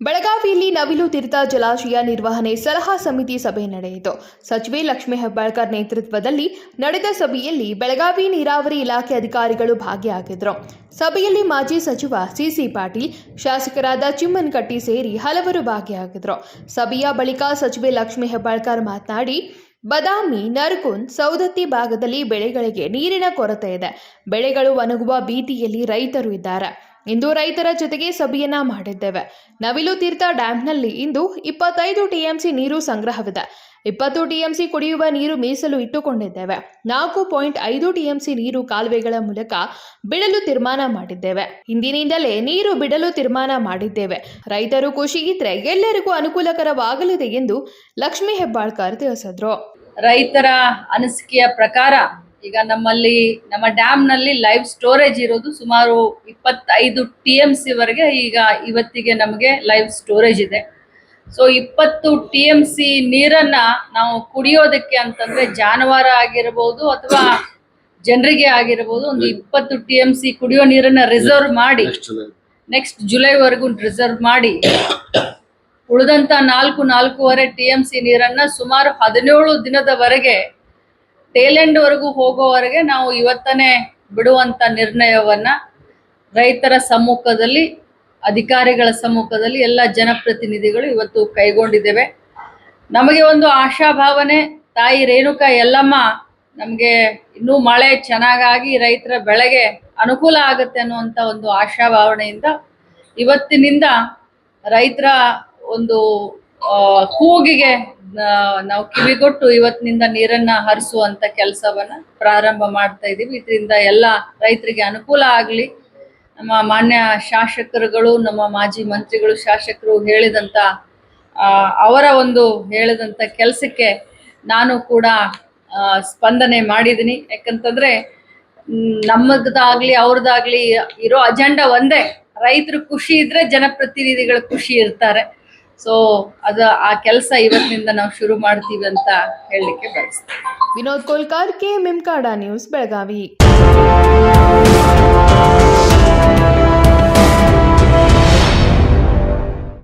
ಬೆಳಗಾವಿಯಲ್ಲಿ ನವಿಲು ತೀರ್ಥ ಜಲಾಶಯ ನಿರ್ವಹಣೆ ಸಲಹಾ ಸಮಿತಿ ಸಭೆ ನಡೆಯಿತು. ಸಚಿವೆ ಲಕ್ಷ್ಮೀ ಹೆಬ್ಬಾಳ್ಕರ್ ನೇತೃತ್ವದಲ್ಲಿ ನಡೆದ ಸಭೆಯಲ್ಲಿ ಬೆಳಗಾವಿ ನೀರಾವರಿ ಇಲಾಖೆ ಅಧಿಕಾರಿಗಳು ಭಾಗಿಯಾಗಿದ್ದರು. ಸಭೆಯಲ್ಲಿ ಮಾಜಿ ಸಚಿವ ಸಿಸಿ ಪಾಟೀಲ್, ಶಾಸಕರಾದ ಚಿಮ್ಮನಕಟ್ಟಿ ಸೇರಿ ಹಲವರು ಭಾಗಿಯಾಗಿದ್ದರು. ಸಭೆಯ ಬಳಿಕ ಸಚಿವೆ ಲಕ್ಷ್ಮೀ ಹೆಬ್ಬಾಳ್ಕರ್ ಮಾತನಾಡಿ, ಬದಾಮಿ, ನರಗುಂದ್, ಸೌದತ್ತಿ ಭಾಗದಲ್ಲಿ ಬೆಳೆಗಳಿಗೆ ನೀರಿನ ಕೊರತೆ ಇದೆ. ಬೆಳೆಗಳು ಒಣಗುವ ಭೀತಿಯಲ್ಲಿ ರೈತರು ಇದ್ದಾರೆ. ಇಂದು ರೈತರ ಜೊತೆಗೆ ಸಭೆಯನ್ನ ಮಾಡಿದ್ದೇವೆ. ನವಿಲು ತೀರ್ಥ ಡ್ಯಾಂನಲ್ಲಿ ಇಂದು 25 ಟಿಎಂಸಿ ನೀರು ಸಂಗ್ರಹವಿದೆ. 20 ಟಿಎಂಸಿ ಕುಡಿಯುವ ನೀರು ಮೀಸಲು ಇಟ್ಟುಕೊಂಡಿದ್ದೇವೆ. 4.5 ಟಿಎಂಸಿ ನೀರು ಕಾಲುವೆಗಳ ಮೂಲಕ ಬಿಡಲು ತೀರ್ಮಾನ ಮಾಡಿದ್ದೇವೆ. ಇಂದಿನಿಂದಲೇ ನೀರು ಬಿಡಲು ತೀರ್ಮಾನ ಮಾಡಿದ್ದೇವೆ. ರೈತರು ಖುಷಿ ಇದ್ರೆ ಎಲ್ಲರಿಗೂ ಅನುಕೂಲಕರವಾಗಲಿದೆ ಎಂದು ಲಕ್ಷ್ಮೀ ಹೆಬ್ಬಾಳ್ಕರ್ ತಿಳಿಸಿದ್ರು. ರೈತರ ಅನಿಸಿಕೆಯ ಪ್ರಕಾರ ಈಗ ನಮ್ಮ ಡ್ಯಾಮ್ನಲ್ಲಿ ಲೈವ್ ಸ್ಟೋರೇಜ್ ಇರೋದು ಸುಮಾರು 25 TMC ವರೆಗೆ ಈಗ ಇವತ್ತಿಗೆ ನಮಗೆ ಲೈವ್ ಸ್ಟೋರೇಜ್ ಇದೆ. ಸೊ 20 TMC ನೀರನ್ನ ನಾವು ಕುಡಿಯೋದಕ್ಕೆ ಅಂತಂದ್ರೆ ಜಾನುವಾರು ಆಗಿರಬಹುದು ಅಥವಾ ಜನರಿಗೆ ಆಗಿರಬಹುದು ಒಂದು 20 TMC ಕುಡಿಯೋ ನೀರನ್ನ ರಿಸರ್ವ್ ಮಾಡಿ ನೆಕ್ಸ್ಟ್ ಜುಲೈವರೆಗೂ ರಿಸರ್ವ್ ಮಾಡಿ ಉಳಿದಂತ 4.5 TMC ನೀರನ್ನ ಸುಮಾರು 17 ದಿನದವರೆಗೆ ಟೇಲೆಂಡ್ ವರೆಗೂ ಹೋಗೋವರೆಗೆ ನಾವು ಇವತ್ತನೇ ಬಿಡುವಂತ ನಿರ್ಣಯವನ್ನ ರೈತರ ಸಮ್ಮುಖದಲ್ಲಿ, ಅಧಿಕಾರಿಗಳ ಸಮ್ಮುಖದಲ್ಲಿ ಎಲ್ಲ ಜನಪ್ರತಿನಿಧಿಗಳು ಇವತ್ತು ಕೈಗೊಂಡಿದ್ದೇವೆ. ನಮಗೆ ಒಂದು ಆಶಾಭಾವನೆ, ತಾಯಿ ರೇಣುಕಾ ಯಲ್ಲಮ್ಮ ನಮಗೆ ಇನ್ನೂ ಮಳೆ ಚೆನ್ನಾಗಾಗಿ ರೈತರ ಬೆಳೆಗೆ ಅನುಕೂಲ ಆಗುತ್ತೆ ಅನ್ನುವಂಥ ಒಂದು ಆಶಾಭಾವನೆಯಿಂದ ಇವತ್ತಿನಿಂದ ರೈತರ ಒಂದು ಕೂಗಿಗೆ ನಾವು ಕಿವಿಗೊಟ್ಟು ಇವತ್ತಿನಿಂದ ನೀರನ್ನ ಹರಿಸುವಂತ ಕೆಲಸವನ್ನ ಪ್ರಾರಂಭ ಮಾಡ್ತಾ ಇದ್ದೀವಿ. ಇದರಿಂದ ಎಲ್ಲ ರೈತರಿಗೆ ಅನುಕೂಲ ಆಗಲಿ. ನಮ್ಮ ಮಾನ್ಯ ಶಾಸಕರುಗಳು, ನಮ್ಮ ಮಾಜಿ ಮಂತ್ರಿಗಳು, ಶಾಸಕರು ಹೇಳಿದಂತ ಕೆಲಸಕ್ಕೆ ನಾನು ಕೂಡ ಸ್ಪಂದನೆ ಮಾಡಿದ್ದೀನಿ. ಯಾಕಂತಂದ್ರೆ ನಮ್ಮದಾಗ್ಲಿ ಅವ್ರದ್ದಾಗ್ಲಿ ಇರೋ ಅಜೆಂಡಾ ಒಂದೇ, ರೈತರು ಖುಷಿ ಇದ್ರೆ ಜನಪ್ರತಿನಿಧಿಗಳು ಖುಷಿ ಇರ್ತಾರೆ. ಸೊ ಆ ಕೆಲಸ ಇವತ್ತಿನಿಂದ ನಾವು ಶುರು ಮಾಡ್ತೀವಿ ಅಂತ ಹೇಳಲಿಕ್ಕೆ ಬಯಸ್ತೀನಿ. Vinod Kolkar, KMM Kannada news, Belagavi.